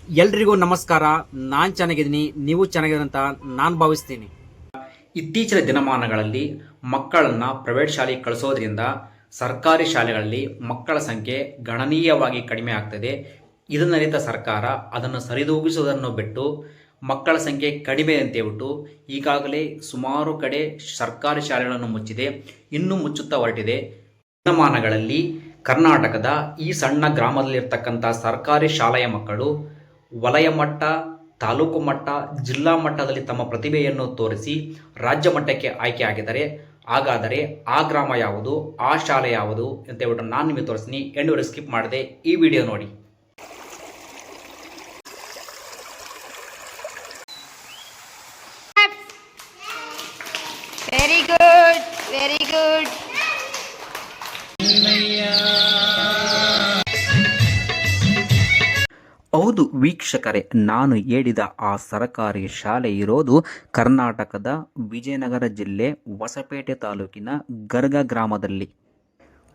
ಎಲ್ರಿಗೂ ನಮಸ್ಕಾರ. ನಾನು ಚೆನ್ನಾಗಿದ್ದೀನಿ, ನೀವು ಚೆನ್ನಾಗಿದ್ದೀರಿ ಅಂತ ನಾನು ಭಾವಿಸ್ತೀನಿ. ಇತ್ತೀಚಿನ ದಿನಮಾನಗಳಲ್ಲಿ ಮಕ್ಕಳನ್ನು ಪ್ರೈವೇಟ್ ಶಾಲೆಗೆ ಕಳಿಸೋದ್ರಿಂದ ಸರ್ಕಾರಿ ಶಾಲೆಗಳಲ್ಲಿ ಮಕ್ಕಳ ಸಂಖ್ಯೆ ಗಣನೀಯವಾಗಿ ಕಡಿಮೆ ಆಗ್ತದೆ. ಇದನ್ನರಿತ ಸರ್ಕಾರ ಅದನ್ನು ಸರಿದೂಗಿಸುವುದನ್ನು ಬಿಟ್ಟು ಮಕ್ಕಳ ಸಂಖ್ಯೆ ಕಡಿಮೆ ಅಂತೇಳ್ಬಿಟ್ಟು ಈಗಾಗಲೇ ಸುಮಾರು ಕಡೆ ಸರ್ಕಾರಿ ಶಾಲೆಗಳನ್ನು ಮುಚ್ಚಿದೆ, ಇನ್ನೂ ಮುಚ್ಚುತ್ತಾ ಹೊರಟಿದೆ. ದಿನಮಾನಗಳಲ್ಲಿ ಕರ್ನಾಟಕದ ಈ ಸಣ್ಣ ಗ್ರಾಮದಲ್ಲಿರ್ತಕ್ಕಂಥ ಸರ್ಕಾರಿ ಶಾಲೆಯ ಮಕ್ಕಳು ವಲಯ ಮಟ್ಟ, ತಾಲೂಕು ಮಟ್ಟ, ಜಿಲ್ಲಾ ಮಟ್ಟದಲ್ಲಿ ತಮ್ಮ ಪ್ರತಿಭೆಯನ್ನು ತೋರಿಸಿ ರಾಜ್ಯ ಮಟ್ಟಕ್ಕೆ ಆಯ್ಕೆಯಾಗಿದ್ದಾರೆ. ಹಾಗಾದರೆ ಆ ಗ್ರಾಮ ಯಾವುದು, ಆ ಶಾಲೆ ಯಾವುದು ಅಂತ ಹೇಳ್ಬಿಟ್ಟು ನಾನು ನಿಮಗೆ ತೋರಿಸ್ತೀನಿ. ಎಂಡೂರು ಸ್ಕಿಪ್ ಮಾಡದೆ ಈ ವಿಡಿಯೋ ನೋಡಿ. Very good, very good. ಹೌದು ವೀಕ್ಷಕರೇ, ನಾನು ಹೇಳಿದ ಆ ಸರ್ಕಾರಿ ಶಾಲೆ ಇರೋದು ಕರ್ನಾಟಕದ ವಿಜಯನಗರ ಜಿಲ್ಲೆ ಹೊಸಪೇಟೆ ತಾಲೂಕಿನ ಗರ್ಗ ಗ್ರಾಮದಲ್ಲಿ.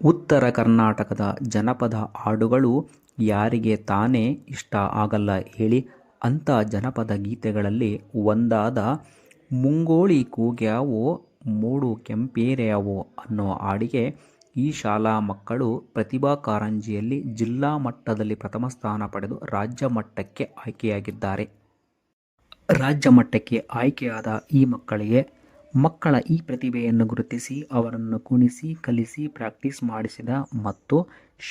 ಉತ್ತರ ಕರ್ನಾಟಕದ ಜನಪದ ಹಾಡುಗಳು ಯಾರಿಗೆ ತಾನೇ ಇಷ್ಟ ಆಗಲ್ಲ ಹೇಳಿ? ಅಂಥ ಜನಪದ ಗೀತೆಗಳಲ್ಲಿ ಒಂದಾದ ಮುಂಗೋಳಿ ಕೂಗ್ಯಾವೋ ಮೂಡು ಕೆಂಪೇರ್ಯಾವೋ ಅನ್ನೋ ಹಾಡಿಗೆ ಈ ಶಾಲಾ ಮಕ್ಕಳು ಪ್ರತಿಭಾ ಕಾರಂಜಿಯಲ್ಲಿ ಜಿಲ್ಲಾ ಮಟ್ಟದಲ್ಲಿ ಪ್ರಥಮ ಸ್ಥಾನ ಪಡೆದು ರಾಜ್ಯ ಮಟ್ಟಕ್ಕೆ ಆಯ್ಕೆಯಾಗಿದ್ದಾರೆ. ರಾಜ್ಯ ಮಟ್ಟಕ್ಕೆ ಆಯ್ಕೆಯಾದ ಈ ಮಕ್ಕಳಿಗೆ ಮಕ್ಕಳ ಈ ಪ್ರತಿಭೆಯನ್ನು ಗುರುತಿಸಿ ಅವರನ್ನು ಕುಣಿಸಿ ಕಲಿಸಿ ಪ್ರಾಕ್ಟೀಸ್ ಮಾಡಿಸಿದ ಮತ್ತು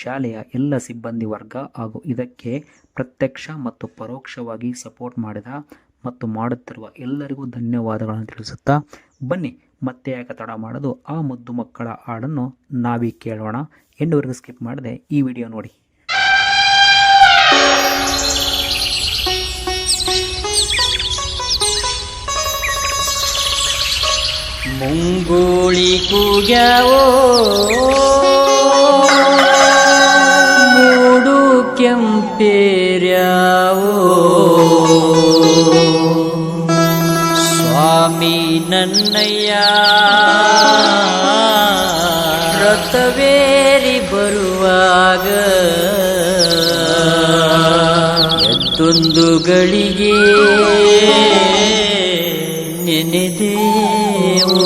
ಶಾಲೆಯ ಎಲ್ಲ ಸಿಬ್ಬಂದಿ ವರ್ಗ ಹಾಗೂ ಇದಕ್ಕೆ ಪ್ರತ್ಯಕ್ಷ ಮತ್ತು ಪರೋಕ್ಷವಾಗಿ ಸಪೋರ್ಟ್ ಮಾಡಿದ ಮತ್ತು ಮಾಡುತ್ತಿರುವ ಎಲ್ಲರಿಗೂ ಧನ್ಯವಾದಗಳನ್ನು ತಿಳಿಸುತ್ತಾ, ಬನ್ನಿ ಮತ್ತೆ ಯಾಕೆ ತಡ ಮಾಡೋದು, ಆ ಮುದ್ದು ಮಕ್ಕಳ ಹಾಡನ್ನು ನಾವೀ ಕೇಳೋಣ. ಎಂಡವರೆಗೂ ಸ್ಕಿಪ್ ಮಾಡದೆ ಈ ವಿಡಿಯೋ ನೋಡಿ. ಮುಂಗೋಳಿ ಕೂಗ್ಯಾವೋ ಮೂಡು ಕೆಂಪೇರ್ಯಾವೋ ಸ್ವಾಮಿ ನನ್ನಯ್ಯ ರಥವೇರಿ ಬರುವಾಗ ಎದ್ದೊಂದು ಗಳಿಗೆ ನೆನೆದೇವೋ.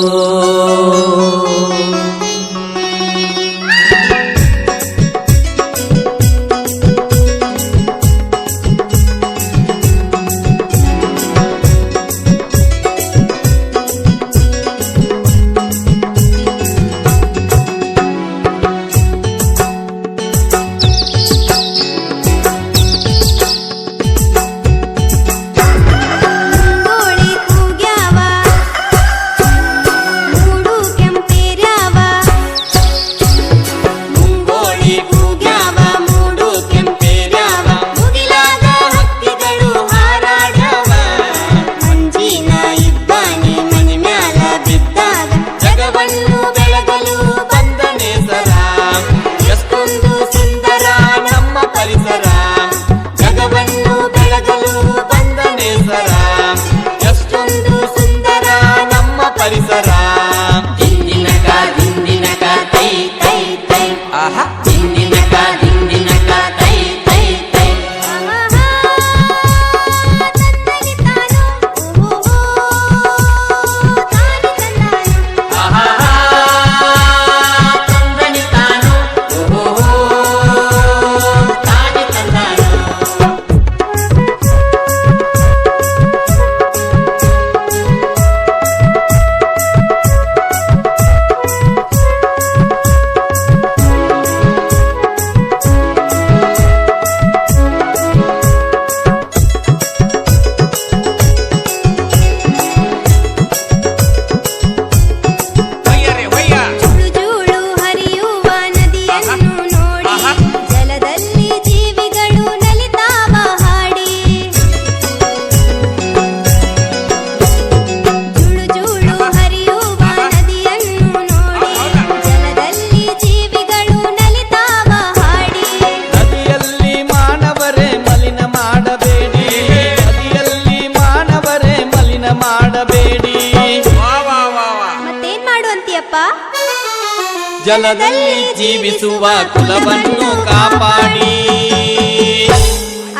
ಜಲದಲ್ಲಿ ಜೀವಿಸುವ ಕುಲವನ್ನು ಕಾಪಾಡಿ.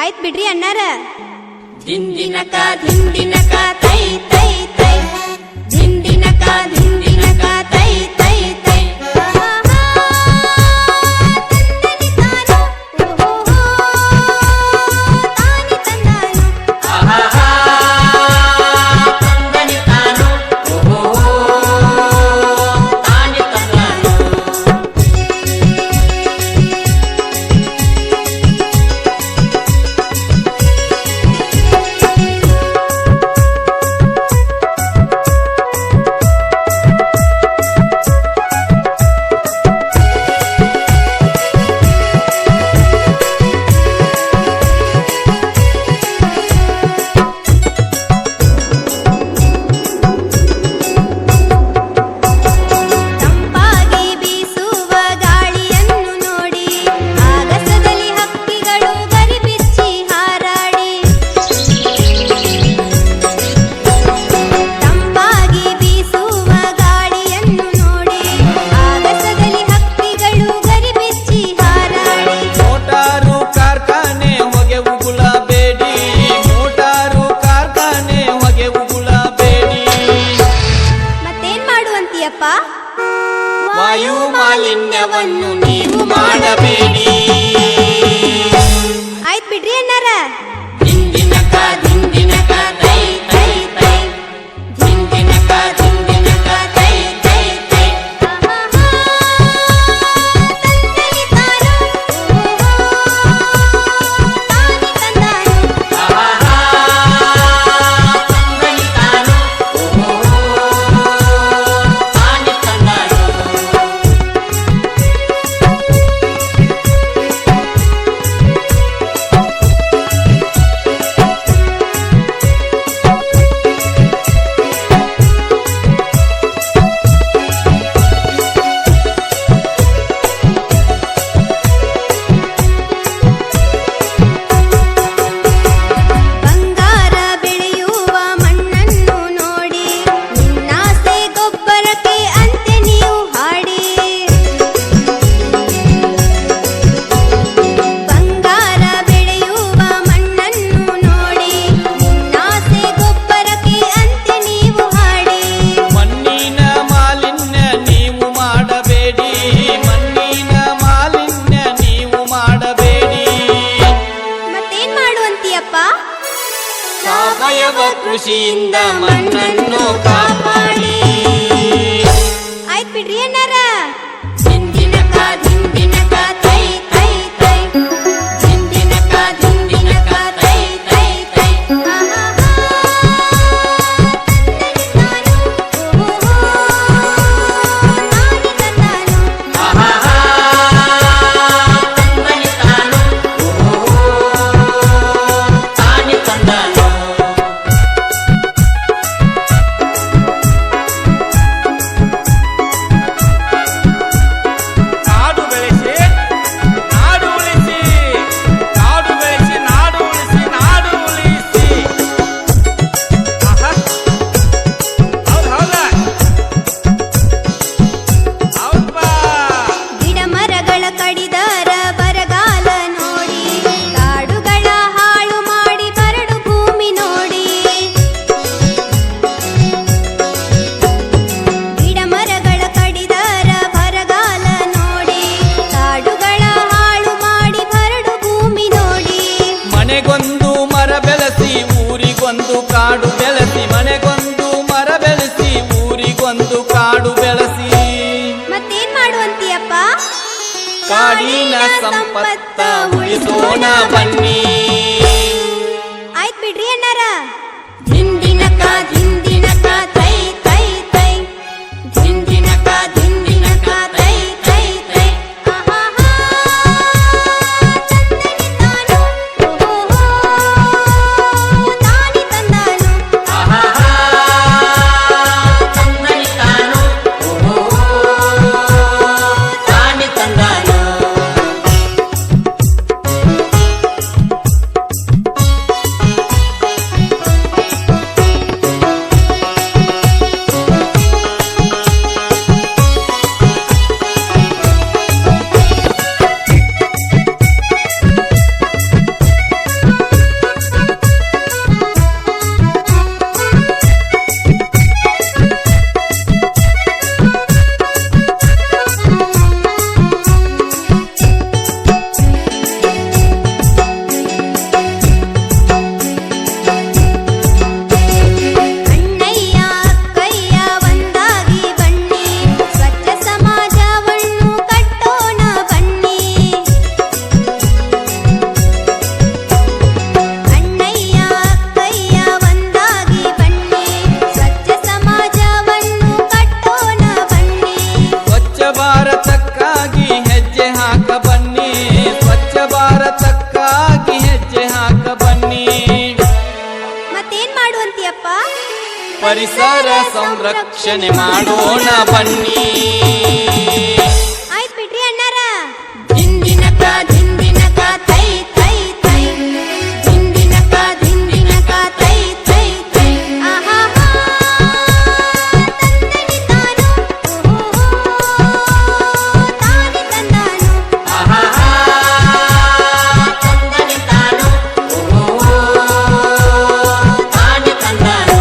ಆಯ್ತು ಬಿಡ್ರಿ. ಬಿಡ್ರಿ ಅಣ್ಣಾರ. ದಿಂದಿನಕ ದಿಂದಿನಕ ತೈ ತೈ ತೈ ದಿಂದಿನಕ ದಿಂದಿನಕ ತೈ ತೈ ತೈ ವಾಯು ಮಾಲಿನ್ಯವನ್ನು ನೀವು ಮಾಡಬೇಡಿ. ಆಯ್ತ್ ಬಿಡ್ರಿ ಅಣ್ಣಾರ. ದಿಂದಿನಕ ದಿಂದಿನಕ ತೈ ತೈ ತೈ ದಿಂದಿನಕ ದಿಂದಿನಕ ತೈ ತೈ ತೈ ಸಾವಯವ ಕೃಷಿಯಿಂದ ಮಣ್ಣನ್ನು ಕಾಪಾಡಿ. ಆಯ್ತ್ ಬಿಡ್ರಿ ಅಣ್ಣಾರ. ದಿಂದಿನಕ ದಿಂದಿನಕ ತೈ ತೈ ತೈ ದಿಂದಿನಕ ದಿಂದಿನಕ ತೈ ತೈ ತೈ ಮನೆಗೊಂದು ಮರ ಬೆಳೆಸಿ ಊರಿಗೊಂದು ಕಾಡು ಬೆಳೆಸಿ ಮನೆಗೊಂದು ಮರ ಬೆಳೆಸಿ ಊರಿಗೊಂದು ಕಾಡು ಬೆಳೆಸಿ ಮತ್ತೇನ್ ಮಾಡುವಂತೀಯಪ್ಪ? ಕಾಡಿನ ಸಂಪತ್ತ ಉಳಿಸೋಣ ಬನ್ನಿ. ಆಯ್ತ್ ಬಿಡ್ರಿ ಅಣ್ಣಾರ. ದಿಂದಿನಕ ದಿಂದಿನಕ ತೈ ತೈ ತೈ ದಿಂದಿನಕ ದಿಂದಿನಕ ತೈ ತೈ ತೈ ಪರಿಸರ ಸಂರಕ್ಷಣೆ ಮಾಡೋಣ ಬನ್ನಿ. ಆಯ್ತ್ ಬಿಡ್ರಿ ಅಣ್ಣಾರ. ದಿಂದಿನಕ ದಿಂದಿನಕ ತೈ ತೈ ತೈ, ದಿಂದಿನಕ ದಿಂದಿನಕ ತೈ ತೈ ತೈ. ಆಹಾಹಾ, ತಂದನಿ ತಾನು, ತಾನಿ ತಂದಾನು. ಆಹಾಹಾ, ತಂದನೆ ತಾನು, ತಾನೆ ತಂದಾನು.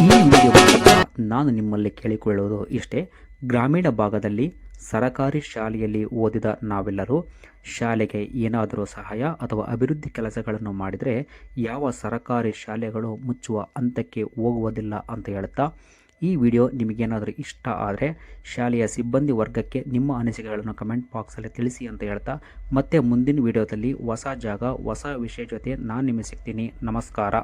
ಈ ವಿಡಿಯೋ ಮೂಲಕ ನಾನು ನಿಮ್ಮಲ್ಲಿ ಕೇಳಿಕೊಳ್ಳುವುದು ಇಷ್ಟೇ. ಗ್ರಾಮೀಣ ಭಾಗದಲ್ಲಿ ಸರಕಾರಿ ಶಾಲೆಯಲ್ಲಿ ಓದಿದ ನಾವೆಲ್ಲರೂ ಶಾಲೆಗೆ ಏನಾದರೂ ಸಹಾಯ ಅಥವಾ ಅಭಿವೃದ್ಧಿ ಕೆಲಸಗಳನ್ನು ಮಾಡಿದರೆ ಯಾವ ಸರಕಾರಿ ಶಾಲೆಗಳು ಮುಚ್ಚುವ ಹಂತಕ್ಕೆ ಹೋಗುವುದಿಲ್ಲ ಅಂತ ಹೇಳ್ತಾ, ಈ ವಿಡಿಯೋ ನಿಮಗೇನಾದರೂ ಇಷ್ಟ ಆದರೆ ಶಾಲೆಯ ಸಿಬ್ಬಂದಿ ವರ್ಗಕ್ಕೆ ನಿಮ್ಮ ಅನಿಸಿಕೆಗಳನ್ನು ಕಮೆಂಟ್ ಬಾಕ್ಸಲ್ಲಿ ತಿಳಿಸಿ ಅಂತ ಹೇಳ್ತಾ, ಮತ್ತೆ ಮುಂದಿನ ವಿಡಿಯೋದಲ್ಲಿ ಹೊಸ ಜಾಗ ಹೊಸ ವಿಷಯ ಜೊತೆ ನಾನು ನಿಮಗೆ ಸಿಗ್ತೀನಿ. ನಮಸ್ಕಾರ.